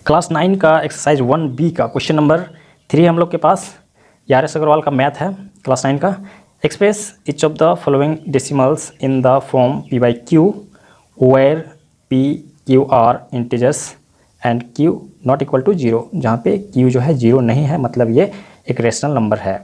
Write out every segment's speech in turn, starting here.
Class 9 का exercise 1B का question number 3 हम लोग के पास RS अग्रवाल का मैथ है क्लास 9 का। Express each of the following decimals in the form p/q where p q are integers and q not equal to 0, जहाँ पे q जो है 0 नहीं है, मतलब ये एक रेशनल नंबर है।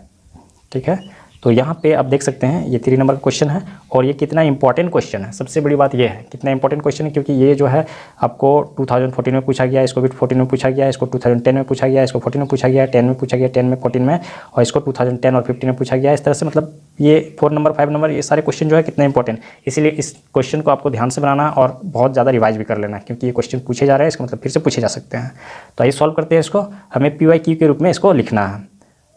ठीक है, तो यहाँ पे आप देख सकते हैं ये 3 नंबर का क्वेश्चन है और ये कितना इंपॉर्टेंट क्वेश्चन है। सबसे बड़ी बात ये है कितना इंपॉर्टेंट क्वेश्चन है, क्योंकि ये जो है आपको 2014 में पूछा गया, इसको भी 14 में पूछा गया, इसको 2010 में पूछा गया, इसको 14 में पूछा गया, 10 में पूछा गया, 10 में 14 में, और इसको 2010 और 15 में पूछा गया। इस तरह से मतलब ये 4 नंबर 5 नंबर ये सारे क्वेश्चन जो है कितना इंपॉर्टेंट, इसीलिए इस क्वेश्चन को आपको ध्यान से बनाना और बहुत ज़्यादा रिवाइज भी कर लेना, क्योंकि ये क्वेश्चन पूछे जा रहे हैं, इसका मतलब फिर से पूछे जा सकते हैं। तो आइए सॉल्व करते हैं इसको। हमें p/q के रूप में इसको लिखना है।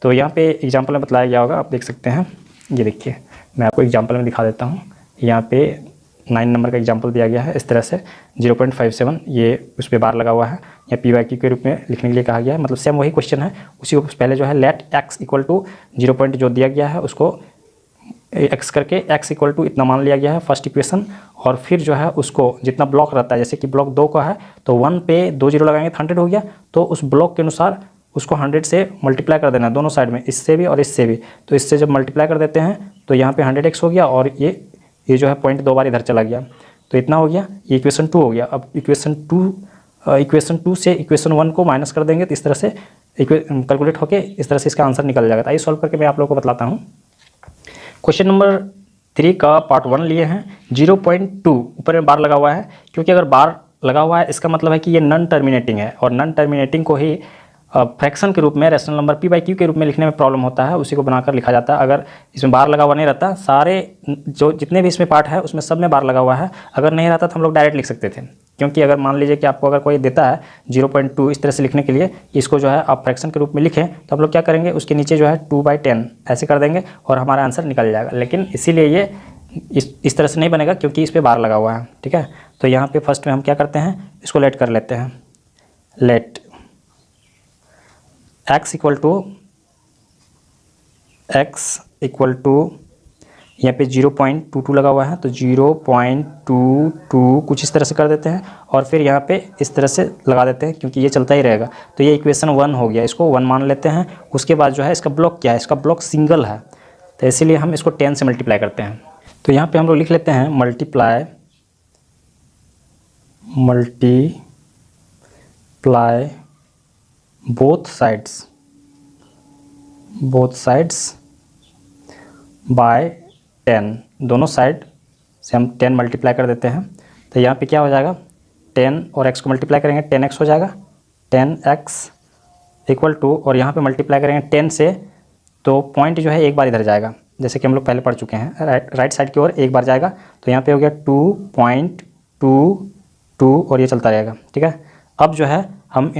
तो यहाँ पे एग्जाम्पल में बताया गया होगा, आप देख सकते हैं। ये देखिए मैं आपको एग्जांपल में दिखा देता हूँ। यहाँ पे 9 नंबर का एग्जांपल दिया गया है। इस तरह से 0.57 ये उस पर बार लगा हुआ है, या p/q के रूप में लिखने के लिए कहा गया है। मतलब सेम वही क्वेश्चन है, उसी को पहले जो है let x equal to 0 point जो दिया गया है उसको x करके x इक्वल टू इतना मान लिया गया है फर्स्ट इक्वेशन, और फिर जो है उसको जितना ब्लॉक रहता है, जैसे कि ब्लॉक 2 का है तो 1 पे 2 0 लगाएंगे तो 100 हो गया, तो उस ब्लॉक के अनुसार उसको 100 से मल्टीप्लाई कर देना है दोनों साइड में, इससे भी और इससे भी। तो इससे जब मल्टीप्लाई कर देते हैं तो यहाँ पे 100x हो गया, और ये जो है पॉइंट 2 बार इधर चला गया, तो इतना हो गया। ये इक्वेशन 2 हो गया। अब इक्वेशन 2 से इक्वेशन 1 को माइनस कर देंगे तो इस तरह से कैलकुलेट होके इस तरह से इसका आंसर निकल जाएगा। तो आइए सॉल्व करके मैं आप लोगों को बताता हूँ। क्वेश्चन नंबर 3 का पार्ट 1 लिए हैं। 0.2 ऊपर में बार लगा हुआ है, क्योंकि अगर बार लगा हुआ है इसका मतलब है कि ये नॉन टर्मिनेटिंग है, और नॉन टर्मिनेटिंग को ही फ्रैक्शन के रूप में, रैशनल नंबर p/q के रूप में लिखने में प्रॉब्लम होता है, उसी को बनाकर लिखा जाता है। अगर इसमें बार लगा हुआ नहीं रहता, सारे जो जितने भी इसमें पार्ट है उसमें सब में बार लगा हुआ है, अगर नहीं रहता तो हम लोग डायरेक्ट लिख सकते थे। क्योंकि अगर मान लीजिए कि आपको अगर कोई देता है 0.2 इस तरह से लिखने के लिए, इसको जो है आप फ्रैक्शन के रूप में लिखें, तो हम लोग क्या करेंगे, उसके नीचे जो है 2/10 ऐसे कर देंगे और हमारा आंसर निकल जाएगा। लेकिन इसीलिए ये इस तरह से नहीं बनेगा, क्योंकि इस पर बार लगा हुआ है। ठीक है, तो यहाँ पे फर्स्ट में हम क्या करते हैं, इसको लेट कर लेते हैं। लेट x इक्वल टू यहाँ पे 0.22 लगा हुआ है, तो 0.22 कुछ इस तरह से कर देते हैं, और फिर यहाँ पे इस तरह से लगा देते हैं, क्योंकि ये चलता ही रहेगा। तो ये इक्वेशन 1 हो गया, इसको 1 मान लेते हैं। उसके बाद जो है इसका ब्लॉक क्या है, इसका ब्लॉक सिंगल है, तो इसीलिए हम इसको 10 से मल्टीप्लाई करते हैं। तो यहाँ पे हम लोग लिख लेते हैं मल्टीप्लाई बोथ साइड्स बाय 10, दोनों साइड से हम 10 मल्टीप्लाई कर देते हैं। तो यहाँ पे क्या हो जाएगा, 10 और x को मल्टीप्लाई करेंगे 10x हो जाएगा, 10x इक्वल टू, और यहाँ पे मल्टीप्लाई करेंगे 10 से, तो पॉइंट जो है एक बार इधर जाएगा, जैसे कि हम लोग पहले पढ़ चुके हैं, राइट साइड की ओर एक बार जाएगा। तो यहाँ पे हो गया 2.22 और ये चलता रहेगा। ठीक है, अब जो है हम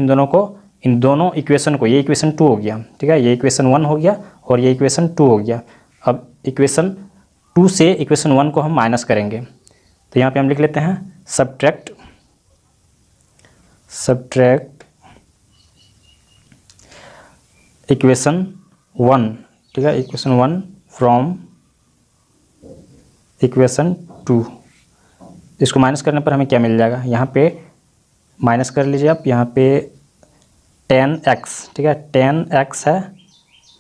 इन दोनों इक्वेशन को, ये इक्वेशन 2 हो गया, ठीक है, ये इक्वेशन 1 हो गया और ये इक्वेशन 2 हो गया। अब इक्वेशन 2 से इक्वेशन 1 को हम माइनस करेंगे, तो यहाँ पे हम लिख लेते हैं सब्ट्रैक्ट इक्वेशन 1, ठीक है, इक्वेशन 1 फ्रॉम इक्वेशन 2। इसको माइनस करने पर हमें क्या मिल जाएगा, यहाँ पे माइनस कर लीजिए आप, यहाँ पे 10x, ठीक है, 10x है,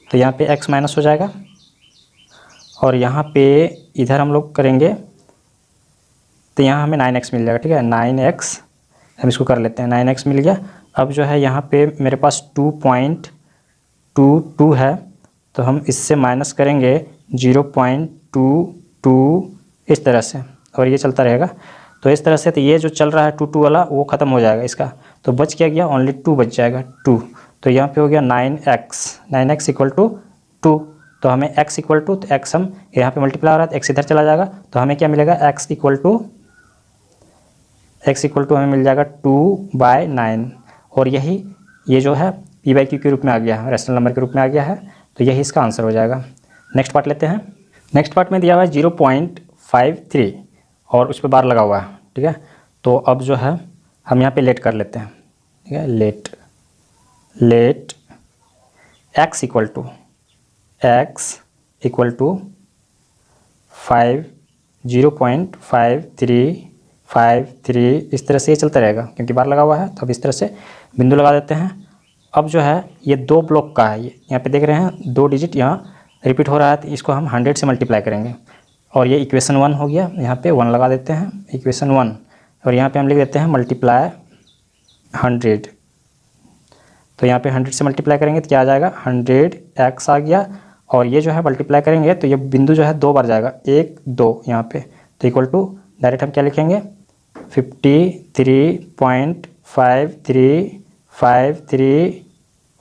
तो यहाँ पे x माइनस हो जाएगा, और यहाँ पे इधर हम लोग करेंगे तो यहाँ हमें 9x मिल जाएगा। ठीक है, 9x हम इसको कर लेते हैं, 9x मिल गया। अब जो है यहाँ पे मेरे पास 2.22 है, तो हम इससे माइनस करेंगे 0.22 इस तरह से, और ये चलता रहेगा। तो इस तरह से, तो ये जो चल रहा है 2 वाला वो ख़त्म हो जाएगा इसका, तो बच क्या गया, ओनली 2 बच जाएगा, 2। तो यहाँ पे हो गया 9x इक्वल टू 2। तो हमें x इक्वल टू, तो x हम यहाँ पे मल्टीप्लाई हो रहा है तो x इधर चला जाएगा, तो हमें क्या मिलेगा, x इक्वल टू हमें मिल जाएगा 2/9, और ये जो है p/q के रूप में आ गया है, रैशनल नंबर के रूप में आ गया है, तो यही इसका आंसर हो जाएगा। नेक्स्ट पार्ट लेते हैं। नेक्स्ट पार्ट में दिया हुआ है 0.53 और उस पर बार लगा हुआ है। ठीक है, तो अब जो है हम यहाँ पे लेट कर लेते हैं। ठीक है, लेट x इक्वल टू 0.53 5 3, इस तरह से ये चलता रहेगा क्योंकि बार लगा हुआ है। तो अब इस तरह से बिंदु लगा देते हैं। अब जो है ये 2 ब्लॉक का है, ये यहाँ पे देख रहे हैं 2 डिजिट यहाँ रिपीट हो रहा है, तो इसको हम 100 से मल्टीप्लाई करेंगे और ये इक्वेशन 1 हो गया। यहाँ पे 1 लगा देते हैं, इक्वेशन 1, और यहाँ पे हम लिख देते हैं मल्टीप्लाई 100। तो यहाँ पे 100 से मल्टीप्लाई करेंगे तो क्या आ जाएगा, 100x आ गया। और ये जो है मल्टीप्लाई करेंगे तो ये बिंदु जो है 2 बार जाएगा, 1 2 यहाँ पे, तो इक्वल टू डायरेक्ट हम क्या लिखेंगे 53.5353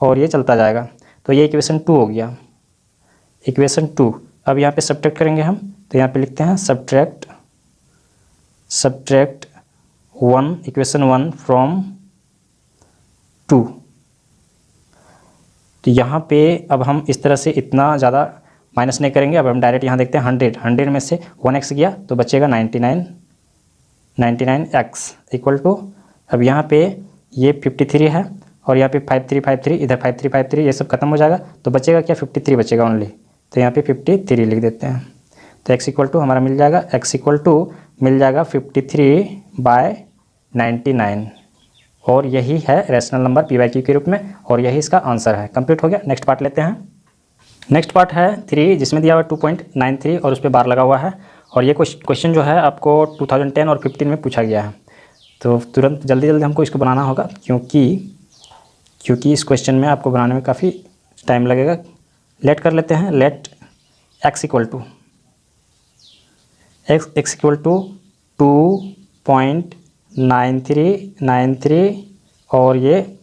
और ये चलता जाएगा। तो ये इक्वेशन 2 हो गया, इक्वेशन 2। अब यहाँ पे सब्ट्रैक्ट करेंगे हम, तो यहाँ पे लिखते हैं सब्ट्रैक्ट 1 इक्वेशन 1 फ्रॉम 2। तो यहाँ पे अब हम इस तरह से इतना ज़्यादा माइनस नहीं करेंगे। अब हम डायरेक्ट यहाँ देखते हैं 100 में से 1x गया तो बचेगा 99x इक्वल टू, अब यहाँ पे ये 53 है और यहाँ पे 5353, इधर 5353, ये सब खत्म हो जाएगा तो बचेगा क्या, 53 बचेगा ओनली। तो यहाँ पे 53 लिख देते हैं। तो x इक्वल टू हमारा मिल जाएगा, x इक्वल टू मिल जाएगा 53/99 और यही है रैशनल नंबर p/q के रूप में और यही इसका आंसर है। कंप्लीट हो गया। नेक्स्ट पार्ट लेते हैं। नेक्स्ट पार्ट है 3 जिसमें दिया हुआ 2.93 और उस पर बार लगा हुआ है और ये क्वेश्चन जो है आपको 2010 और 15 में पूछा गया है। तो तुरंत जल्दी हमको इसको बनाना होगा क्योंकि इस क्वेश्चन में आपको बनाने में काफ़ी टाइम लगेगा। लेट कर लेते हैं, लेट x इक्वल टू 2.93 और ये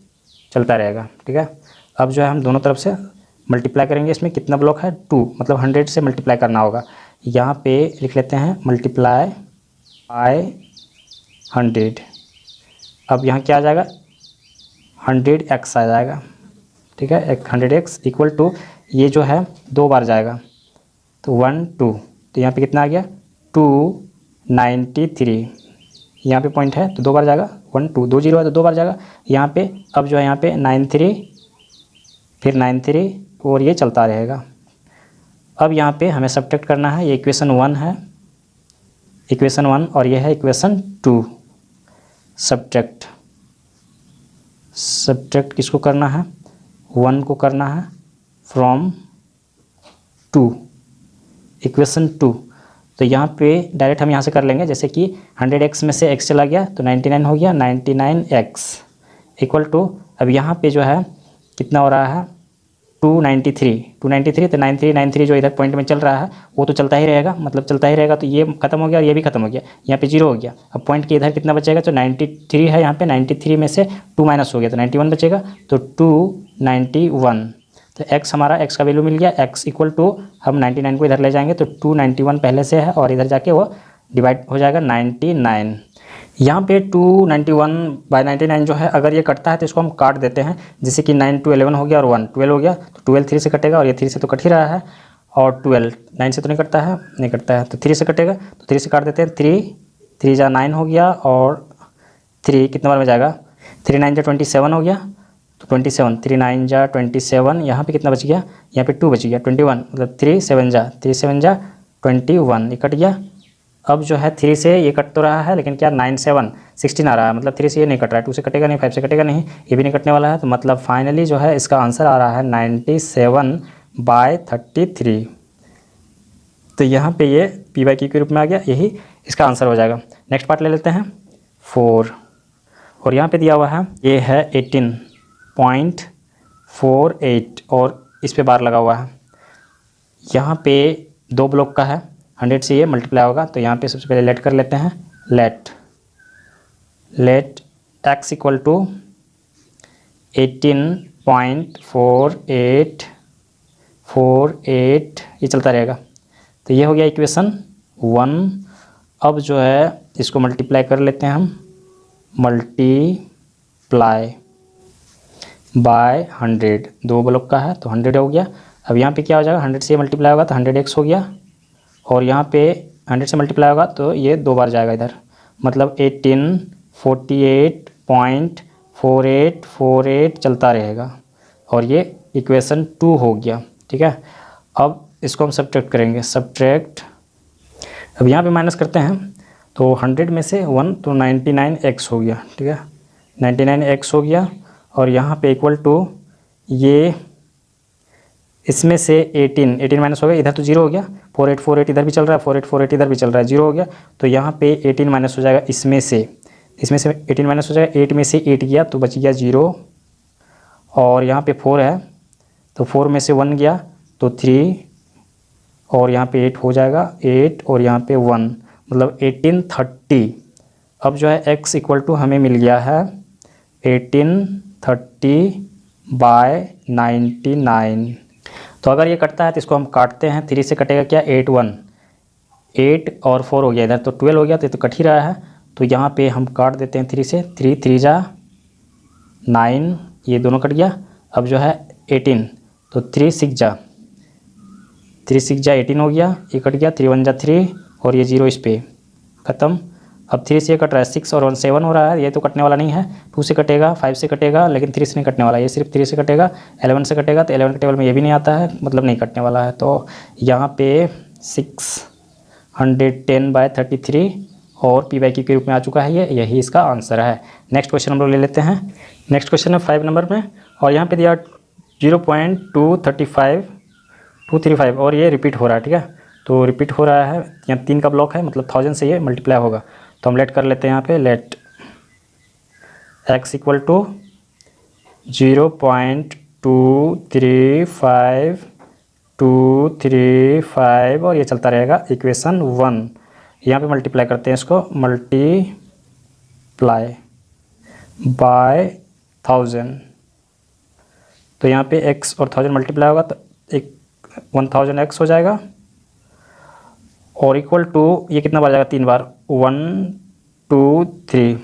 चलता रहेगा। ठीक है, अब जो है हम दोनों तरफ से मल्टीप्लाई करेंगे। इसमें कितना ब्लॉक है, 2, मतलब 100 से मल्टीप्लाई करना होगा। यहाँ पे लिख लेते हैं मल्टीप्लाई बाय 100। अब यहाँ क्या आ जाएगा, 100x आ जाएगा। ठीक है, 100x इक्वल टू ये जो है 2 बार जाएगा तो 1 2, तो यहाँ पे कितना आ गया 293। यहाँ पे पॉइंट है तो 2 बार जाएगा, 1 2, 2 0 है तो 2 बार जाएगा यहाँ पे। अब जो है यहाँ पे 93 फिर 93 और ये चलता रहेगा। अब यहाँ पे हमें सब्ट्रैक्ट करना है, ये इक्वेशन 1 है, इक्वेशन 1 और ये है इक्वेशन 2। सब्ट्रैक्ट किसको करना है, 1 को करना है फ्रॉम 2, इक्वेशन 2। तो यहाँ पे डायरेक्ट हम यहाँ से कर लेंगे, जैसे कि 100x में से x चला गया तो 99 हो गया, 99x इक्वल टू, अब यहाँ पे जो है कितना हो रहा है 293 तो 93 जो इधर पॉइंट में चल रहा है वो तो चलता ही रहेगा, मतलब चलता ही रहेगा। तो ये खत्म हो गया और ये भी खत्म हो गया, यहाँ पे 0 हो गया। अब पॉइंट के इधर कितना बचेगा, तो 93 है यहाँ पे, 93 में से 2 माइनस हो गया तो 91 बचेगा, तो 291। तो x हमारा, x का वैल्यू मिल गया, x इक्वल टू हम 99 को इधर ले जाएंगे तो 291 पहले से है और इधर जाके वो डिवाइड हो जाएगा 99। यहाँ पे 291/99 जो है अगर ये कटता है तो इसको हम काट देते हैं, जैसे कि 9 2 11 हो गया और 1 12 हो गया, तो 12 3 से कटेगा और ये 3 से तो कट ही रहा है, और 12 9 से तो नहीं कटता है, तो 3 से कटेगा तो 3 से काट देते हैं। 3 जा 9 हो गया और 3 कितने बार में जाएगा, 3 9 जा 27 हो गया तो 27, 3 9 जा 27, यहाँ पे कितना बच गया, यहाँ पे 2 बच गया 21, मतलब 3 7 जा 21, ये कट गया। अब जो है 3 से ये कट तो रहा है लेकिन क्या 9 7 16 आ रहा है, मतलब 3 से ये नहीं कट रहा है, 2 से कटेगा नहीं, 5 से कटेगा नहीं, ये भी नहीं कटने वाला है। तो मतलब फाइनली जो है इसका आंसर आ रहा है 97/33। तो यहाँ पे ये p/q के रूप में आ गया, यही इसका आंसर हो जाएगा। नेक्स्ट पार्ट ले लेते हैं 4, और यहाँ पे दिया हुआ है ये है 18.48 और इस पे बार लगा हुआ है। यहाँ पे 2 ब्लॉक का है, 100 से ये मल्टीप्लाई होगा, तो यहाँ पे सबसे पहले लेट कर लेते हैं, लेट x इक्वल टू 18.48 ये चलता रहेगा। तो ये हो गया इक्वेशन 1। अब जो है इसको मल्टीप्लाई कर लेते हैं हम, मल्टीप्लाई बाय 100, 2 ब्लॉक का है तो 100 हो गया। अब यहाँ पे क्या हो जाएगा, 100 से मल्टीप्लाई होगा तो 100x हो गया, और यहाँ पे 100 से मल्टीप्लाई होगा तो ये 2 बार जाएगा इधर, मतलब 1848.4848 चलता रहेगा, और ये इक्वेशन 2 हो गया। ठीक है, अब इसको हम सब्ट्रैक्ट करेंगे, अब यहाँ पे माइनस करते हैं तो 100 में से 1 तो 99x हो गया, ठीक है, 99x हो गया। और यहाँ पे इक्वल टू ये इसमें से 18 माइनस हो गया, इधर तो 0 हो गया, 4848 इधर भी चल रहा है, 4848 इधर भी चल रहा है, 0 हो गया। तो यहाँ पे 18 माइनस हो जाएगा, इसमें से 18 माइनस हो जाएगा, 8 में से 8 गया तो बच गया 0। और यहाँ पे 4 है तो 4 में से 1 गया तो 3, और यहाँ पे 8 हो जाएगा, 8 और यहाँ पे 1, मतलब 1830। अब जो है x इक्वल टू हमें मिल गया है 1830/99। तो अगर ये कटता है तो इसको हम काटते हैं, 3 से कटेगा क्या, 8 और 4 हो गया, इधर तो 12 हो गया, तो ये तो कट ही रहा है। तो यहाँ पे हम काट देते हैं 3 से, 3 3 जा 9, ये दोनों कट गया। अब जो है 18 तो 3 6 जा 18 हो गया, ये कट गया, 3 1 जा 3 और ये 0 इस पे ख़त्म। अब 3 से कट रहा है, 6 और 1 7 हो रहा है, ये तो कटने वाला नहीं है। 2 से कटेगा, 5 से कटेगा, लेकिन 3 से नहीं कटने वाला, ये सिर्फ 3 से कटेगा। 11 से कटेगा तो 11 के टेबल में ये भी नहीं आता है, मतलब नहीं कटने वाला है। तो यहाँ पे 610/33 और p/q के रूप में आ चुका है, ये यही इसका आंसर है। नेक्स्ट क्वेश्चन हम लोग ले लेते हैं। नेक्स्ट क्वेश्चन है 5 नंबर में, और यहाँ पे दिया 0.235 और ये रिपीट हो रहा है, ठीक है। तो रिपीट हो रहा है, यहाँ 3 का ब्लॉक है, मतलब 1000 से ये मल्टीप्लाई होगा। तो हम लेट कर लेते हैं यहाँ पे, लेट x इक्वल टू 0.235235 और ये चलता रहेगा इक्वेशन 1। यहाँ पे मल्टीप्लाई करते हैं इसको, मल्टीप्लाई बाय 1000। तो यहाँ पे x और 1000 मल्टीप्लाई होगा तो एक 1000x हो जाएगा, और इक्वल टू ये कितना बार जाएगा, 3 बार, 1 2 3,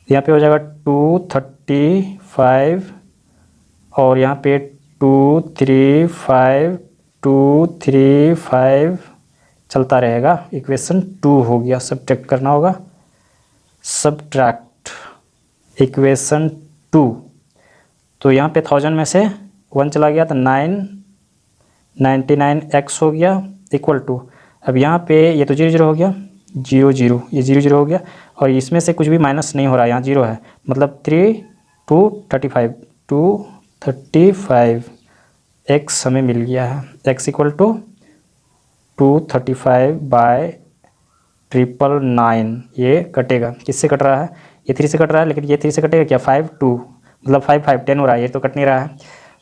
यहाँ पे हो जाएगा 235 और यहाँ पे 235 चलता रहेगा, इक्वेशन 2 हो गया। सब्ट्रैक्ट करना होगा, सब्ट्रैक्ट इक्वेशन 2। तो यहाँ पे 1000 में से 1 चला गया तो 99x हो गया, इक्वल टू, अब यहाँ पे ये तो 0 0 हो गया, 0 0, ये 0 0 हो गया, और इसमें से कुछ भी माइनस नहीं हो रहा है, यहाँ 0 है, मतलब 235 x हमें मिल गया है। x इक्वल टू 235/999, ये कटेगा, किससे कट रहा है, ये 3 से कट रहा है, लेकिन ये 3 से कटेगा क्या, 5 2, मतलब 5 5 10 हो रहा है, ये तो कट नहीं रहा है।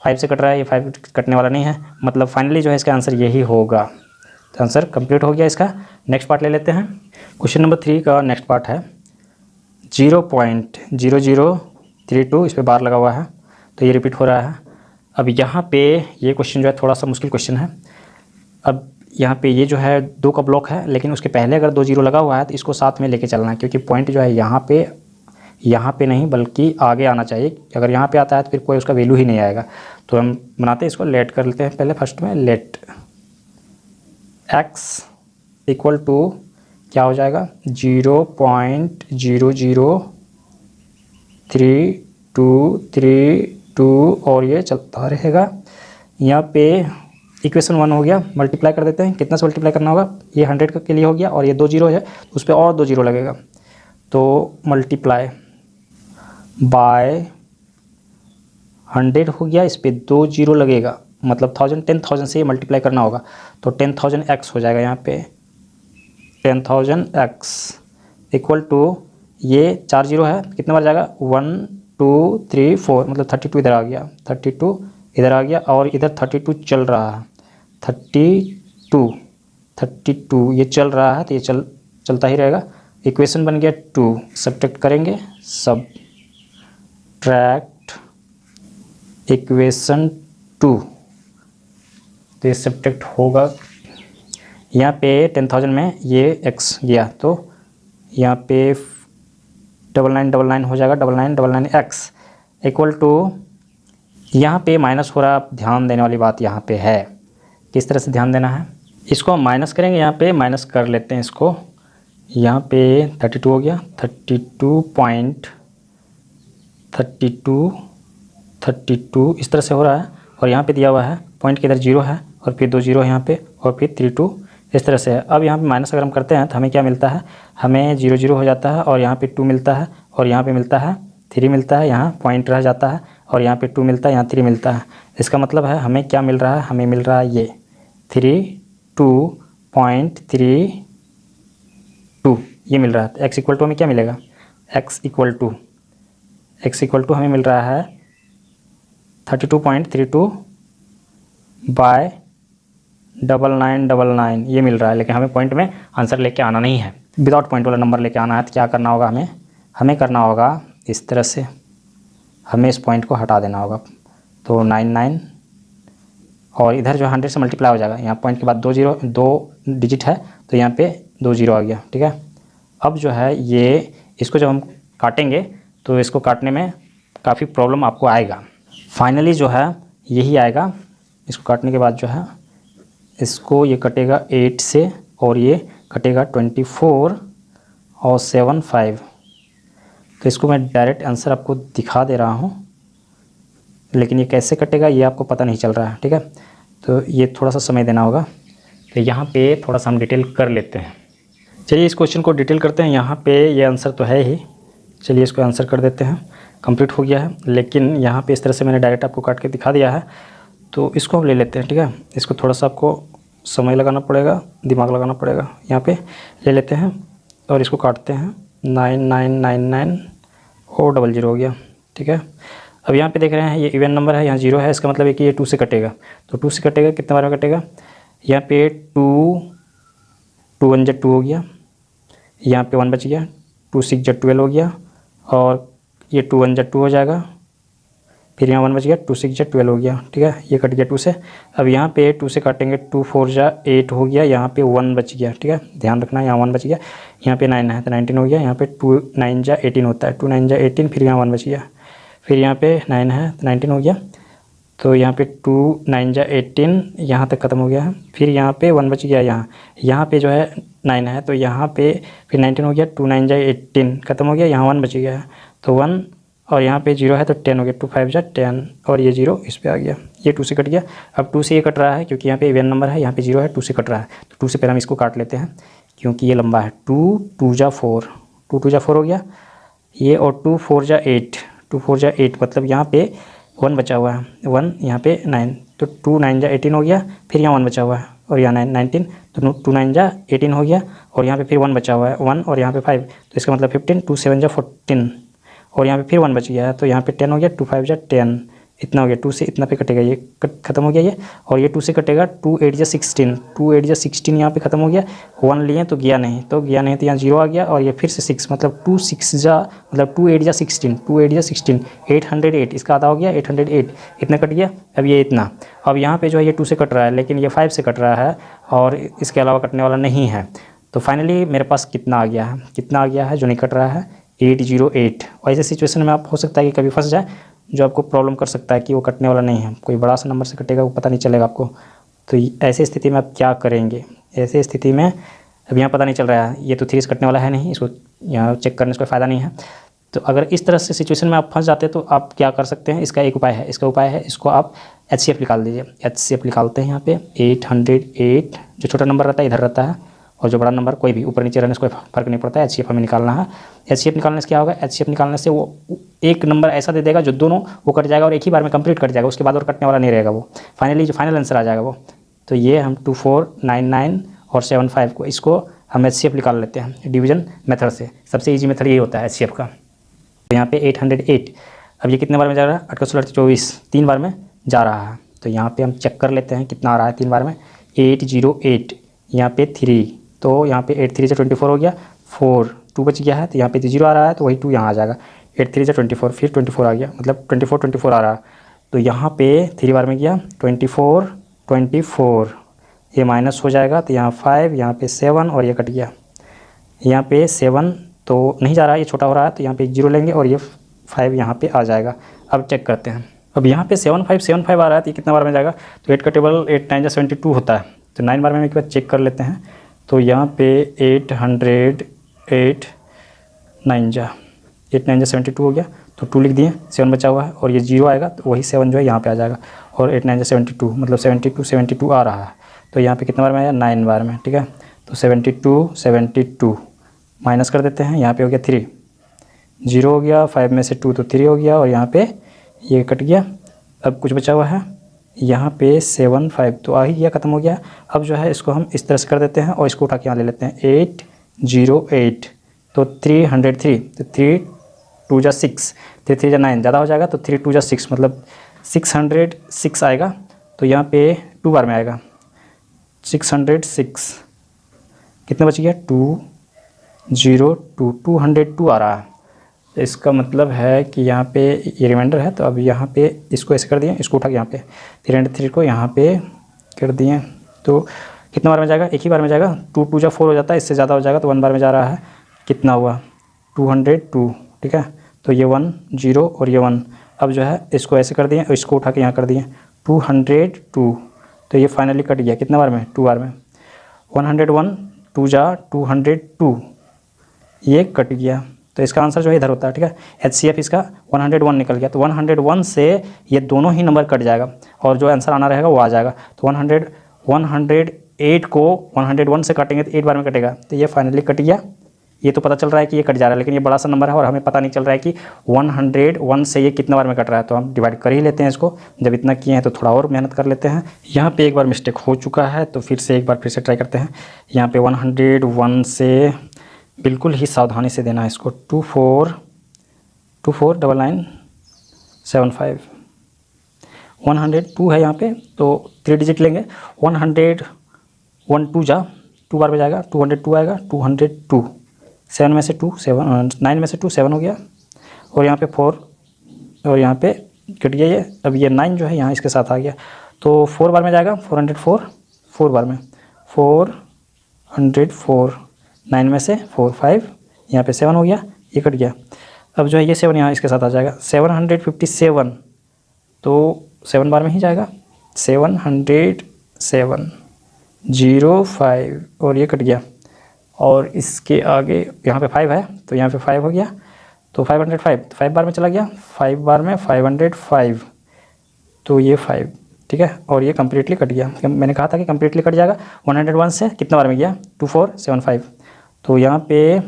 5 से कट रहा है, ये 5 कटने वाला नहीं है, मतलब फाइनली जो है इसका आंसर यही होगा। तो आंसर कंप्लीट हो गया इसका। नेक्स्ट पार्ट ले लेते हैं। क्वेश्चन नंबर 3 का नेक्स्ट पार्ट है 0.0032, इस पर बार लगा हुआ है, तो ये रिपीट हो रहा है। अब यहाँ पे ये क्वेश्चन जो है थोड़ा सा मुश्किल क्वेश्चन है। अब यहाँ पे ये जो है 2 का ब्लॉक है, लेकिन उसके पहले अगर 2 0 लगा हुआ है तो इसको साथ में लेके चलना है, क्योंकि पॉइंट जो है यहाँ पे नहीं बल्कि आगे आना चाहिए। अगर यहाँ पे आता है तो फिर कोई उसका वैल्यू ही नहीं आएगा। तो हम बनाते हैं इसको, लेट कर लेते हैं पहले, फर्स्ट में लेट x इक्वल टू क्या हो जाएगा, 0.00322 और ये चलता रहेगा। यहाँ पे इक्वेशन 1 हो गया, मल्टीप्लाई कर देते हैं, कितना से मल्टीप्लाई करना होगा, ये 100 के लिए हो गया, और ये 2 0 है तो उस पर और 2 0 लगेगा, तो मल्टीप्लाई बाय 100 हो गया, इस पर 2 0 लगेगा, मतलब 1000 से ये मल्टीप्लाई करना होगा, तो 10,000x हो जाएगा। यहाँ पे 10,000x इक्वल टू ये 4 0 है, कितने बार जाएगा, 1 2 3 4, मतलब 32 इधर आ गया, 32 इधर आ गया, और इधर 32 चल रहा है, 32 ये चल रहा है, तो ये चलता ही रहेगा। इक्वेशन बन गया 2, सब्ट्रैक्ट करेंगे, सब्ट्रैक्ट इक्वेशन 2, तो ये सब्ट्रैक्ट होगा। यहाँ पे 10,000 में ये x गया, तो यहाँ पे 9999 हो जाएगा, 9999x इक्वल टू, यहाँ पे माइनस हो रहा। ध्यान देने वाली बात यहाँ पे है, किस तरह से ध्यान देना है, इसको हम माइनस करेंगे, यहाँ पे माइनस कर लेते हैं इसको। यहाँ पे 32 हो गया, 32 इस तरह से हो रहा है, और यहाँ पे दिया हुआ है पॉइंट के इधर 0 है, और फिर 2 0 यहाँ पे, और फिर 32 इस तरह से। अब यहाँ पे माइनस अगर हम करते हैं तो हमें क्या मिलता है, हमें 0 0 हो जाता है और यहाँ पे 2 मिलता है और यहाँ पे मिलता है 3 मिलता है, यहाँ पॉइंट रह जाता है और यहाँ पे 2 मिलता है, यहाँ 3 मिलता है। इसका मतलब है हमें क्या मिल रहा है, हमें मिल रहा है ये 32.32 ये मिल रहा है। एक्स इक्वल टू हमें क्या मिलेगा, एक्स इक्वल टू हमें मिल रहा है 32.32 बाय 9999 ये मिल रहा है। लेकिन हमें पॉइंट में आंसर लेके आना नहीं है, विदाउट पॉइंट वाला नंबर लेके आना है। तो क्या करना होगा, हमें करना होगा इस तरह से, हमें इस पॉइंट को हटा देना होगा। तो 99 और इधर जो 100 से मल्टीप्लाई हो जाएगा, यहाँ पॉइंट के बाद 2 डिजिट है तो यहाँ पे 2 0 आ गया, ठीक है। अब जो है ये इसको जब हम काटेंगे तो इसको काटने में काफ़ी प्रॉब्लम आपको आएगा। फाइनली जो है यही आएगा। इसको काटने के बाद जो है इसको ये कटेगा 8 से और ये कटेगा 24 और 7 5। तो इसको मैं डायरेक्ट आंसर आपको दिखा दे रहा हूँ, लेकिन ये कैसे कटेगा ये आपको पता नहीं चल रहा है, ठीक है। तो ये थोड़ा सा समय देना होगा। तो यहाँ पे थोड़ा सा हम डिटेल कर लेते हैं। चलिए इस क्वेश्चन को डिटेल करते हैं। यहाँ पे ये आंसर तो है ही, चलिए इसको आंसर कर देते हैं। कंप्लीट हो गया है, लेकिन यहाँ पे इस तरह से मैंने डायरेक्ट आपको काट के दिखा दिया है। तो इसको हम ले लेते हैं, ठीक है। इसको थोड़ा सा आपको समय लगाना पड़ेगा, दिमाग लगाना पड़ेगा। यहाँ पे ले लेते हैं और इसको काटते हैं। 9999 और 00 हो गया, ठीक है। अब यहाँ पे देख रहे हैं ये इवन नंबर है, यहाँ 0 है, इसका मतलब है कि ये 2 से कटेगा। तो 2 से कटेगा, कितने बार में कटेगा, यहाँ पे 2 1 2 हो गया, यहाँ पे 1 बच गया, 2 6 12 हो गया और ये 2 1 2 हो जाएगा, फिर यहाँ 1 बच गया, 2 6 12 हो गया, ठीक है। ये कट गया 2 से। अब यहाँ पे 2 से काटेंगे, 2 4 8 हो गया, यहाँ पे 1 बच गया, ठीक है। ध्यान रखना यहाँ 1 बच गया, यहाँ पे 9 है तो 19 हो गया, यहाँ पे 2 9 18 होता है, 2 9 18, फिर यहाँ 1 बच गया, फिर यहाँ पे 9 है तो 19 हो गया। तो यहाँ पे 2 9 18 यहाँ तक ख़त्म हो गया है, फिर यहाँ पे 1 बच गया, यहाँ पे जो है 9 है तो यहाँ पे फिर 19 हो गया, 2 9 18 ख़त्म हो गया, यहाँ 1 बच गया है तो 1 और यहाँ पे 0 है तो 10 हो गया, 2 5 10 और ये 0 इस पे आ गया, ये 2 से कट गया। अब 2 से ये कट रहा है क्योंकि यहाँ पे इवन नंबर है, यहाँ पे 0 है, 2 से कट रहा है तो 2 से पहले हम इसको काट लेते हैं क्योंकि ये लंबा है। 2 2 4 2 2 4 हो गया ये, और 2 4 8 2 4 8 मतलब यहाँ पे 1 बचा हुआ है, 1 यहाँ पे 9 तो 2 9 18 हो गया, फिर यहाँ 1 बचा हुआ है और यहाँ 19 तो 2 9 18 हो गया और यहाँ पे फिर 1 बचा हुआ है 1 और यहाँ पे 5 तो इसका मतलब 15, 2 7 14 और यहाँ पे फिर 1 बच गया है तो यहाँ पे 10 हो गया, 2 5 10 इतना हो गया। 2 से इतना पे कटेगा, ये खत्म हो गया ये, और ये 2 से कटेगा, 2 8 16 2 8 16 यहाँ पे खत्म हो गया। 1 लिए तो गया नहीं तो यहाँ 0 आ गया और ये फिर से 6 मतलब 2 6 मतलब 2 8 16 2 8 16 808 इसका आधा हो गया, 808 इतना कट गया। अब ये इतना, अब यहाँ पे जो है ये 2 से कट रहा है लेकिन ये 5 से कट रहा है और इसके अलावा कटने वाला नहीं है। तो फाइनली मेरे पास कितना आ गया है जो नहीं कट रहा है, 808। और ऐसे सिचुएशन में आप हो सकता है कि कभी फंस जाए जो आपको प्रॉब्लम कर सकता है कि वो कटने वाला नहीं है, कोई बड़ा सा नंबर से कटेगा वो पता नहीं चलेगा आपको। तो ऐसे स्थिति में आप क्या करेंगे, ऐसे स्थिति में अब यहाँ पता नहीं चल रहा है, ये तो 3 से कटने वाला है नहीं, इसको यहाँ चेक करने से कोई फ़ायदा नहीं है। तो अगर इस तरह से सिचुएशन में आप फंस जाते हैं तो आप क्या कर सकते हैं, इसका एक उपाय है, इसको आप HCF निकाल दीजिए। HCF निकालते हैं यहाँ पे 808, जो छोटा नंबर रहता है इधर रहता है और जो बड़ा नंबर कोई भी ऊपर नीचे रहने से कोई फ़र्क नहीं पड़ता है, HCF हमें निकालना है। HCF निकालने से क्या होगा, HCF निकालने से वो एक नंबर ऐसा दे देगा जो दोनों वो कट जाएगा और एक ही बार में कंप्लीट कट जाएगा, उसके बाद और कटने वाला नहीं रहेगा वो, फाइनली जो फाइनल आंसर आ जाएगा वो। तो ये हम 2499 और 75 को इसको हम HCF निकाल लेते हैं डिवीजन मेथड से। सबसे ईजी मेथड यही होता है HCF का। तो यहाँ पे 808, अब ये कितने बार में जा रहा है, 8 16 24 3 बार में जा रहा है। तो यहाँ पे हम चेक कर लेते हैं कितना आ रहा है 3 बार में, 808 यहाँ पे 3 तो यहाँ पे 8 3 से 24 हो गया, 4 2 बच गया है तो यहाँ पे 0 आ रहा है तो वही 2 यहाँ आ जाएगा, 8 3 से 24 फिर 24 आ गया मतलब 24 आ रहा है। तो यहाँ पे 3 बार में गया 24 ये माइनस हो जाएगा तो यहाँ 5 यहाँ पे 7 और ये कट गया, यहाँ पे 7 तो नहीं जा रहा है, ये छोटा हो रहा है तो यहाँ पे 0 लेंगे और ये 5 यहाँ पे आ जाएगा। अब चेक करते हैं, अब यहाँ पे 75 आ रहा है तो ये कितना बार में जाएगा, तो 8 का टेबल 8 9 72 होता है तो 9 बार में एक बार चेक कर लेते हैं। तो यहाँ पे 8 9 72 हो गया तो 2 लिख दिए, 7 बचा हुआ है और ये 0 आएगा तो वही 7 जो है यहाँ पे आ जाएगा और 8 9 72 मतलब 72 आ रहा है। तो यहाँ पे कितने बार में आया 9 बार में, ठीक है। तो 72 माइनस कर देते हैं, यहाँ पे हो गया 3, 0 हो गया, 5 में से 2 तो 3 हो गया, और यहाँ पे ये कट गया। अब कुछ बचा हुआ है यहाँ पे 7 5 तो आ ही गया, ख़त्म हो गया। अब जो है इसको हम इस तरह से कर देते हैं और इसको उठा के यहाँ ले लेते हैं 808 तो 303 तो 3 2 जा 6 3 3 जा 9 ज़्यादा हो जाएगा तो 3 2 जा 6 मतलब 606 आएगा। तो यहाँ पे 2 बार में आएगा 606, कितने बच गया 202 202 आ रहा है। तो इसका मतलब है कि यहाँ पे ये रिमाइंडर है, तो अब यहाँ पे इसको ऐसे कर दिए, इसको उठा के यहाँ पे 303 को यहाँ पे कर दिए तो कितना बार में जाएगा, एक ही बार में जाएगा। 2 2 जा 4 हो जाता है, इससे ज़्यादा हो जाएगा तो 1 बार में जा रहा है। कितना हुआ 202, ठीक है। तो ये 1 0 और ये 1, अब जो है इसको ऐसे कर दिए और इसको उठा के यहाँ कर दिए 202 तो ये फाइनली कट गया कितने बार में 2 बार में। 101 2 जा 202 ये कट गया, तो इसका आंसर जो है इधर होता है, ठीक है। HCF इसका 101 निकल गया, तो 101 से ये दोनों ही नंबर कट जाएगा और जो आंसर आना रहेगा वो आ जाएगा। तो 108 को 101 से काटेंगे तो 8 बार में कटेगा, तो ये फाइनली कट गया। ये तो पता चल रहा है कि ये कट जा रहा है, लेकिन ये बड़ा सा नंबर है और हमें पता नहीं चल रहा है कि 101 से ये कितने बार में कट रहा है। तो हम डिवाइड कर ही लेते हैं इसको, जब इतना किए हैं तो थोड़ा और मेहनत कर लेते हैं। यहाँ पे एक बार मिस्टेक हो चुका है तो फिर से एक बार फिर से ट्राई करते हैं। यहाँ पे 101 से बिल्कुल ही सावधानी से देना है इसको। 249975 102 है यहाँ पे, तो 3 डिजिट लेंगे। 101 2 जा 2 बार में जाएगा 202 आएगा 202 7 में से 2 7 9 में से 2 7 हो गया और यहाँ पे 4 और यहाँ पे कट गया ये। अब ये 9 जो है यहाँ इसके साथ आ गया तो 4 बार में जाएगा 404 4 बार में 404 9 में से 4 5 यहाँ पे 7 हो गया, ये कट गया। अब जो है ये 7 यहाँ इसके साथ आ जाएगा 757 तो 7 बार में ही जाएगा 707 05 और ये कट गया। और इसके आगे यहाँ पे 5 है तो यहाँ पे 5 हो गया तो 505 तो 5 बार में चला गया 5 बार में 505 तो ये 5, ठीक है। और ये कम्प्लीटली कट गया, मैंने कहा था कि कम्प्लीटली कट जाएगा। 101 से कितना बार में गया 2475 तो यहाँ पे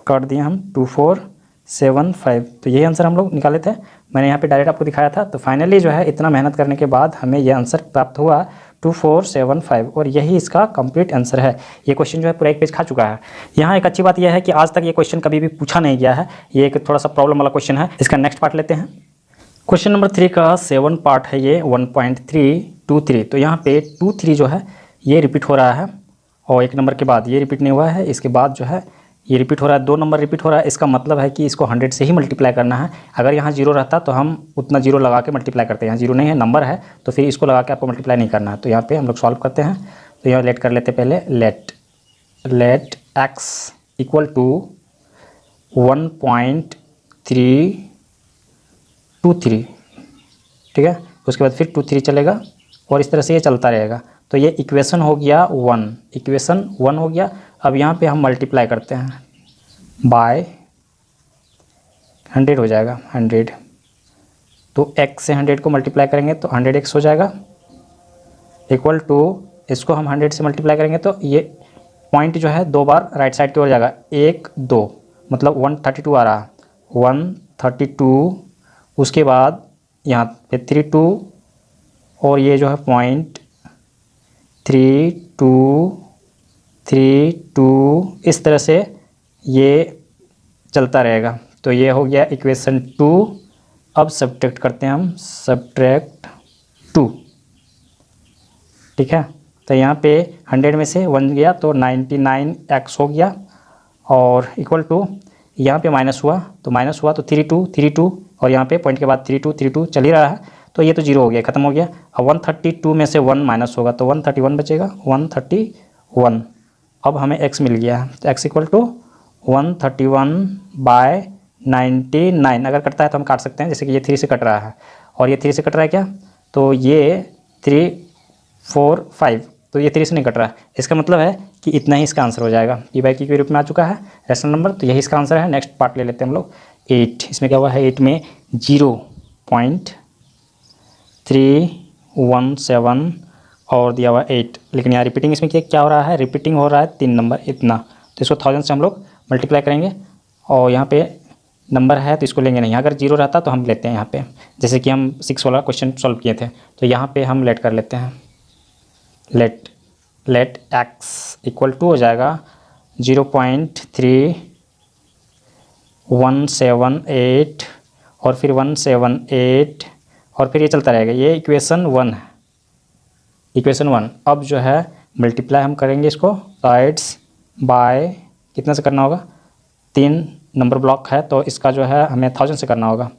काट दिया हम 2475 तो यही आंसर हम लोग निकाले थे। मैंने यहाँ पे डायरेक्ट आपको दिखाया था। तो फाइनली जो है इतना मेहनत करने के बाद हमें यह आंसर प्राप्त हुआ 2475 और यही इसका कंप्लीट आंसर है। ये क्वेश्चन जो है पूरा एक पेज खा चुका है। यहाँ एक अच्छी बात यह है कि आज तक ये क्वेश्चन कभी भी पूछा नहीं गया है, ये एक थोड़ा सा प्रॉब्लम वाला क्वेश्चन है। इसका नेक्स्ट पार्ट लेते हैं। क्वेश्चन नंबर 3 का 7 पार्ट है ये 1.323 तो यहाँ पे 23 जो है ये रिपीट हो रहा है और एक नंबर के बाद ये रिपीट नहीं हुआ है, इसके बाद जो है ये रिपीट हो रहा है, 2 नंबर रिपीट हो रहा है। इसका मतलब है कि इसको 100 से ही मल्टीप्लाई करना है। अगर यहाँ 0 रहता तो हम उतना 0 लगा के मल्टीप्लाई करते हैं, यहाँ 0 नहीं है नंबर है तो फिर इसको लगा के आपको मल्टीप्लाई नहीं करना है। तो यहाँ पे हम लोग सॉल्व करते हैं। तो यहाँ लेट कर लेते पहले, लेट x इक्वल टू 1.323, ठीक है। उसके बाद फिर 23 चलेगा और इस तरह से ये चलता रहेगा। तो ये इक्वेशन हो गया 1, इक्वेशन 1 हो गया। अब यहाँ पे हम मल्टीप्लाई करते हैं बाय 100 हो जाएगा 100 तो x से 100 को मल्टीप्लाई करेंगे तो 100x हो जाएगा इक्वल टू इसको हम 100 से मल्टीप्लाई करेंगे तो ये पॉइंट जो है 2 बार राइट साइड की ओर जाएगा 1 2 मतलब 132 आ रहा 132। उसके बाद यहाँ पे 32 और ये जो है पॉइंट 3232 इस तरह से ये चलता रहेगा। तो ये हो गया इक्वेशन 2। अब सब्ट्रैक्ट करते हैं हम, सब्ट्रैक्ट 2, ठीक है। तो यहाँ पे 100 में से 1 गया तो 99x हो गया और इक्वल टू यहाँ पे माइनस हुआ तो 32 और यहाँ पे पॉइंट के बाद 32 चल ही रहा है तो ये तो 0 हो गया, ख़त्म हो गया। अब 132 में से 1 माइनस होगा तो 131 बचेगा 131। अब हमें x मिल गया तो x इक्वल टू 131/99। अगर कटता है तो हम काट सकते हैं, जैसे कि ये 3 से कट रहा है और ये 3 से कट रहा है क्या, तो ये 3 4 5 तो ये 3 से नहीं कट रहा है। इसका मतलब है कि इतना ही इसका आंसर हो जाएगा, p/q के रूप में आ चुका है रेशनल नंबर। तो यही इसका आंसर है। नेक्स्ट पार्ट ले लेते हैं हम लोग 8। इसमें क्या हुआ है 8 में 0.317 और दिया हुआ 8, लेकिन यहाँ रिपीटिंग इसमें क्या हो रहा है, रिपीटिंग हो रहा है 3 नंबर इतना, तो इसको 1000 से हम लोग मल्टीप्लाई करेंगे और यहाँ पे नंबर है तो इसको लेंगे नहीं, अगर 0 रहता तो हम लेते हैं यहाँ पे, जैसे कि हम 6 वाला क्वेश्चन सॉल्व किए थे, तो यहाँ पे हम लेट कर लेते हैं, लेट एक्स इक्वल टू हो जाएगा 0.3178 और फिर 178 और फिर ये चलता रहेगा, ये इक्वेशन 1 है, इक्वेशन 1। अब जो है मल्टीप्लाई हम करेंगे इसको साइड्स बाय, कितना से करना होगा, 3 नंबर ब्लॉक है तो इसका जो है हमें 1000 से करना होगा,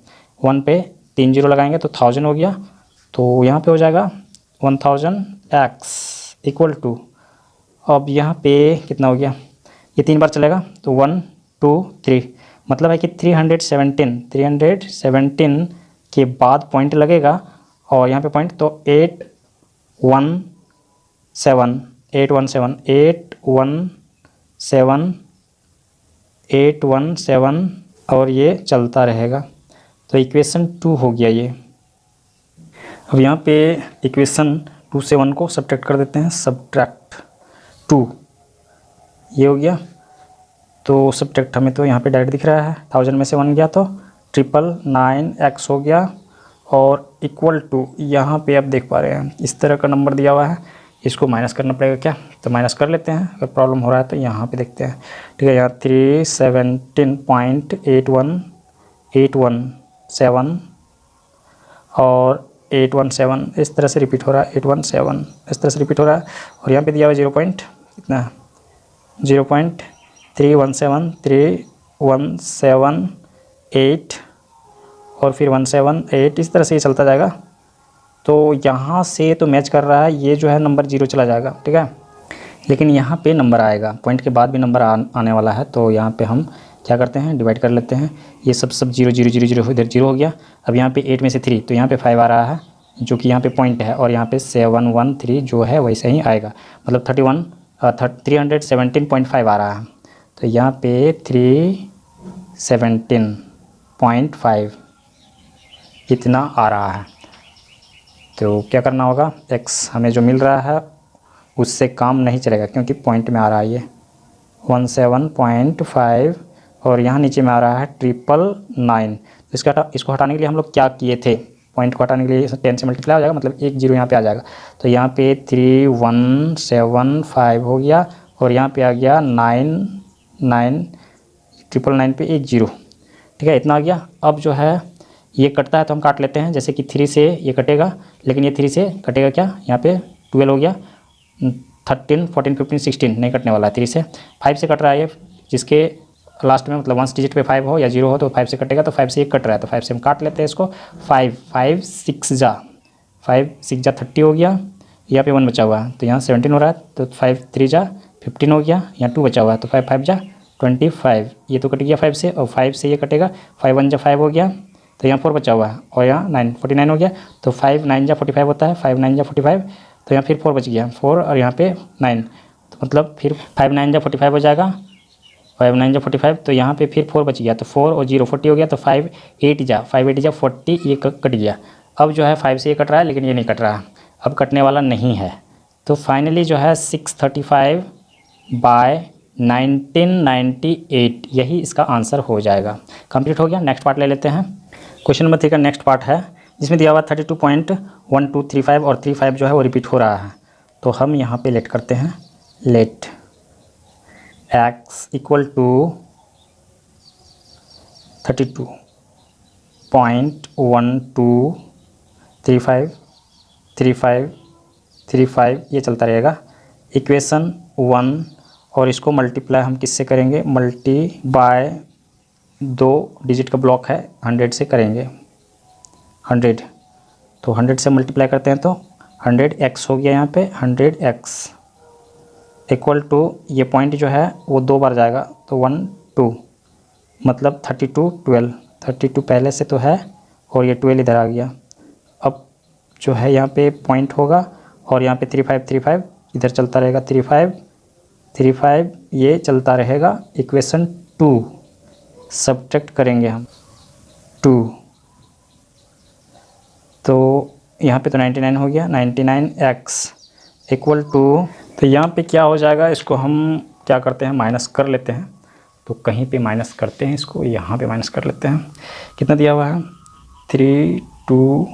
1 पे 3 0 लगाएंगे तो 1000 हो गया, तो यहाँ पे हो जाएगा 1000 एक्स इक्वल टू, अब यहाँ पे कितना हो गया, ये 3 बार चलेगा तो 1 2 3, मतलब है कि 317 के बाद पॉइंट लगेगा और यहाँ पे पॉइंट, तो 817 और ये चलता रहेगा, तो इक्वेशन 2 हो गया ये। अब यहाँ पे इक्वेशन 2 से 1 को सब्ट्रैक्ट कर देते हैं, सब्ट्रैक्ट 2 ये हो गया, तो सब्ट्रैक्ट हमें तो यहाँ पे डायरेक्ट दिख रहा है, 1000 में से 1 गया तो 999x हो गया और इक्वल टू, यहाँ पे आप देख पा रहे हैं इस तरह का नंबर दिया हुआ है, इसको माइनस करना पड़ेगा क्या, तो माइनस कर लेते हैं, अगर प्रॉब्लम हो रहा है तो यहाँ पे देखते हैं, ठीक है। यहाँ 317.817 और 817 इस तरह से रिपीट हो रहा है, 817 इस तरह से रिपीट हो रहा है, और यहाँ पे दिया हुआ 0 पॉइंट कितना, 0.3178 और फिर 178 इस तरह से ये चलता जाएगा, तो यहाँ से तो मैच कर रहा है, ये जो है नंबर 0 चला जाएगा, ठीक है, लेकिन यहाँ पे नंबर आएगा, पॉइंट के बाद भी नंबर आने वाला है, तो यहाँ पे हम क्या करते हैं, डिवाइड कर लेते हैं, ये सब 0 0 0 0 इधर 0 हो गया, अब यहाँ पे 8 में से 3 तो यहाँ पे 5 आ रहा है जो कि यहाँ पे पॉइंट है, और यहाँ पे 713 जो है वैसे ही आएगा, मतलब 317.5 आ रहा है, तो यहाँ पे 317.5 इतना आ रहा है, तो क्या करना होगा, x हमें जो मिल रहा है उससे काम नहीं चलेगा क्योंकि पॉइंट में आ रहा है ये 17.5 और यहाँ नीचे में आ रहा है 999, तो इसको हटाने के लिए हम लोग क्या किए थे, पॉइंट को हटाने के लिए 10 से मल्टीप्लाई हो जाएगा, मतलब 1 0 यहाँ पे आ जाएगा, तो यहाँ पे 3175 हो गया और यहाँ पे आ गया 999 पे 1 0, ठीक है, इतना आ गया। अब जो है ये कटता है तो हम काट लेते हैं, जैसे कि 3 से ये कटेगा, लेकिन ये 3 से कटेगा क्या, यहाँ पे 12 हो गया, 13 14 15 16 नहीं कटने वाला है, 3 से 5 से कट रहा है ये, जिसके लास्ट में मतलब 1 डिजिट पे 5 हो या 0 हो तो 5 से कटेगा, तो 5 से ये कट रहा है तो 5 से हम काट लेते हैं इसको, 5 6 जा 30 हो गया, यहाँ पे 1 बचा हुआ है तो यहाँ 17 हो रहा है, तो 5 3 जा 15 हो गया, यहाँ 2 बचा हुआ है तो 5 5 जा 25, ये तो कट गया 5 से, और 5 से ये कटेगा, 5 1 जा 5 हो गया, तो यहाँ 4 बचा हुआ है और यहाँ 49 हो गया, तो 5 9 जा 45 होता है, 5 9 जा 45, तो यहाँ फिर 4 बच गया, 4 और यहाँ पे 9, तो मतलब फिर 5 9 जा 45 हो जाएगा, 5 9 जा 45, तो यहाँ पे फिर 4 बच गया, तो 4 और 0 40 हो गया, तो 5 8 जा 40, ये कट गया। अब जो है 5 से ये कट रहा है लेकिन ये नहीं कट रहा है, अब कटने वाला नहीं है, तो फाइनली जो है 635/1998 यही इसका आंसर हो जाएगा। कंप्लीट हो गया। नेक्स्ट पार्ट ले लेते हैं। क्वेश्चन नंबर 3 का नेक्स्ट पार्ट है जिसमें दिया हुआ 32.1235 और 35 जो है वो रिपीट हो रहा है, तो हम यहाँ पे लेट करते हैं, लेट x इक्वल टू 32.1235 ये चलता रहेगा, इक्वेशन 1, और इसको मल्टीप्लाई हम किससे करेंगे, मल्टी बाय 2 डिजिट का ब्लॉक है 100 से करेंगे, 100, तो 100 से मल्टीप्लाई करते हैं तो 100x हो गया, यहाँ पे 100x इक्वल टू, ये पॉइंट जो है वो 2 बार जाएगा तो 1 2, मतलब 32 पहले से तो है और ये 12 इधर आ गया। अब जो है यहाँ पे पॉइंट होगा और यहाँ पे 35 इधर चलता रहेगा, 35 ये चलता रहेगा, इक्वेशन 2 सब्ट्रैक्ट करेंगे हम 2, तो यहाँ पे तो 99 हो गया, 99x इक्वल टू, तो यहाँ पे क्या हो जाएगा, इसको हम क्या करते हैं माइनस कर लेते हैं। तो कहीं पे माइनस करते हैं इसको, यहाँ पे माइनस कर लेते हैं। कितना दिया हुआ है 3 2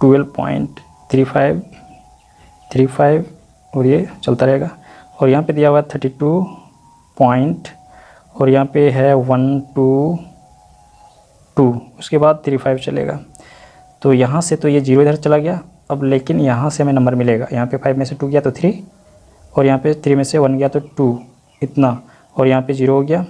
12.35 और ये चलता रहेगा। और यहाँ पे दिया हुआ है 32 पॉइंट और यहाँ पे है 122, उसके बाद 35 चलेगा। तो यहाँ से तो ये 0 इधर चला गया। अब लेकिन यहाँ से हमें नंबर मिलेगा, यहाँ पे 5 में से 2 गया तो 3 और यहाँ पे 3 में से 1 गया तो 2 इतना, और यहाँ पे 0 हो गया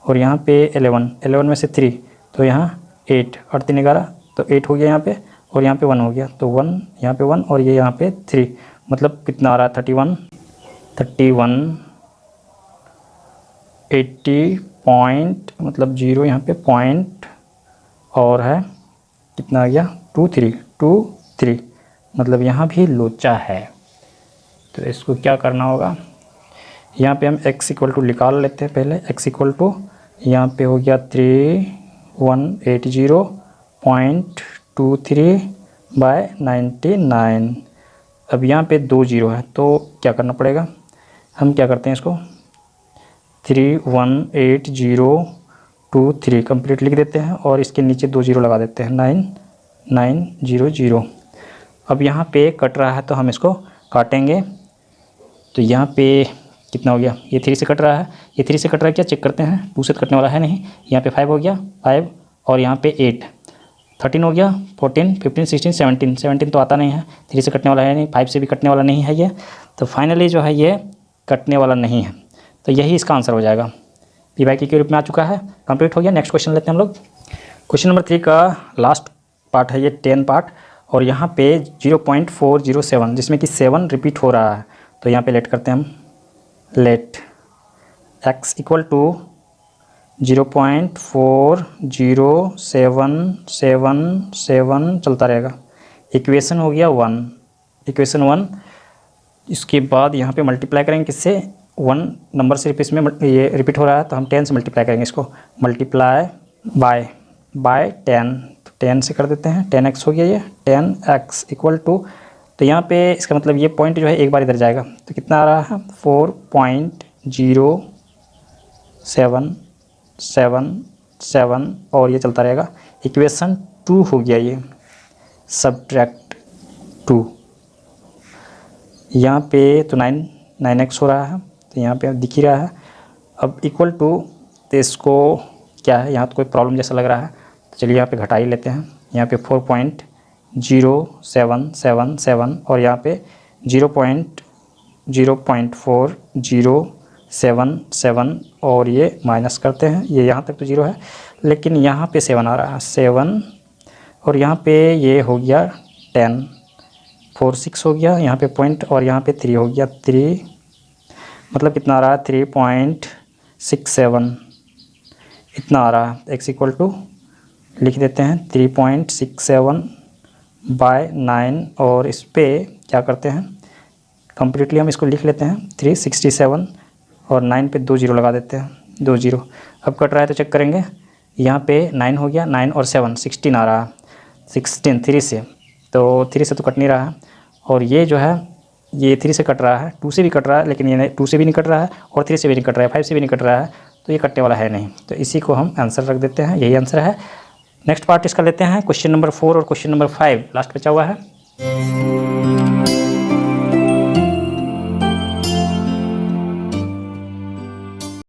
और यहाँ पे 11 में से 3 तो यहाँ 8 और 3 11 तो 8 हो गया यहाँ पे, और यहाँ पे 1 हो गया तो 1 यहाँ पे 1 और ये यहाँ पे 3, मतलब कितना आ रहा है 31 80 पॉइंट, मतलब 0 यहाँ पे पॉइंट और है कितना आ गया 23, मतलब यहाँ भी लोचा है। तो इसको क्या करना होगा, यहाँ पे हम x इक्वल टू निकाल लेते हैं पहले। x इक्वल टू यहाँ पे हो गया 3180.23/99। अब यहाँ पे 2 0 है तो क्या करना पड़ेगा, हम क्या करते हैं इसको 318023 कंप्लीट लिख देते हैं और इसके नीचे 2 0 लगा देते हैं 9900। अब यहाँ पे कट रहा है तो हम इसको काटेंगे। तो यहाँ पे कितना हो गया, ये 3 से कट रहा है, ये 3 से कट रहा है, क्या चेक करते हैं 2 से तो कटने वाला है नहीं। यहाँ पे 5 हो गया 5 और यहाँ पे 8 13 हो गया 14 15 16 17 तो आता नहीं है, 3 से कटने वाला है नहीं, 5 से भी कटने वाला नहीं है ये। तो फाइनली जो है ये कटने वाला नहीं है, तो यही इसका आंसर हो जाएगा। पी बाई के रूप में आ चुका है, कंप्लीट हो गया। नेक्स्ट क्वेश्चन लेते हैं हम लोग। क्वेश्चन नंबर 3 का लास्ट पार्ट है ये 10 पार्ट, और यहाँ पे 0.407 जिसमें कि 7 रिपीट हो रहा है। तो यहाँ पे लेट करते हैं हम, लेट x इक्वल टू 0.407777 चलता रहेगा। इक्वेशन हो गया 1, इक्वेशन 1। इसके बाद यहाँ पे मल्टीप्लाई करेंगे किससे, 1 नंबर से इसमें ये रिपीट हो रहा है तो हम 10 से मल्टीप्लाई करेंगे इसको, मल्टीप्लाई बाय 10, तो 10 से कर देते हैं, 10x हो गया ये 10x इक्वल टू, तो यहाँ पे इसका मतलब ये पॉइंट जो है एक बार इधर जाएगा तो कितना आ रहा है 4.07777 और ये चलता रहेगा। इक्वेशन 2 हो गया ये, सब्ट्रैक्ट 2। यहाँ पे तो 9x हो रहा है तो यहाँ पे दिख ही रहा है। अब इक्वल टू, तो इसको क्या है, यहाँ तो कोई प्रॉब्लम जैसा लग रहा है तो चलिए यहाँ पे घटा ही लेते हैं। यहाँ पे 4.0777 और यहाँ पे 0.4077 और ये माइनस करते हैं, ये यहाँ तक तो 0 है लेकिन यहाँ पे 7 आ रहा है 7 और यहाँ पे ये हो गया 10, 46 हो गया यहाँ पे पॉइंट और यहाँ पे 3 हो गया 3, मतलब कितना आ रहा है 3.67 इतना आ रहा है। x इक्वल टू लिख देते हैं 3.67/9 और इस पे क्या करते हैं कम्प्लीटली हम इसको लिख लेते हैं 367 और 9 पे 2 0 लगा देते हैं, 2 0। अब कट रहा है तो चेक करेंगे, यहाँ पे 9 हो गया, 9 और 7 16 आ रहा है, 16 3 से, तो 3 से तो कट नहीं रहा है। और ये जो है ये 3 से कट रहा है, 2 से भी कट रहा है लेकिन ये 2 से भी नहीं कट रहा है और 3 से भी नहीं कट रहा है, 5 से भी नहीं कट रहा है, तो ये कटने वाला है नहीं। तो इसी को हम आंसर रख देते हैं, यही आंसर है। नेक्स्ट पार्ट इसका लेते हैं क्वेश्चन नंबर 4 और क्वेश्चन नंबर 5 लास्ट बचा हुआ है।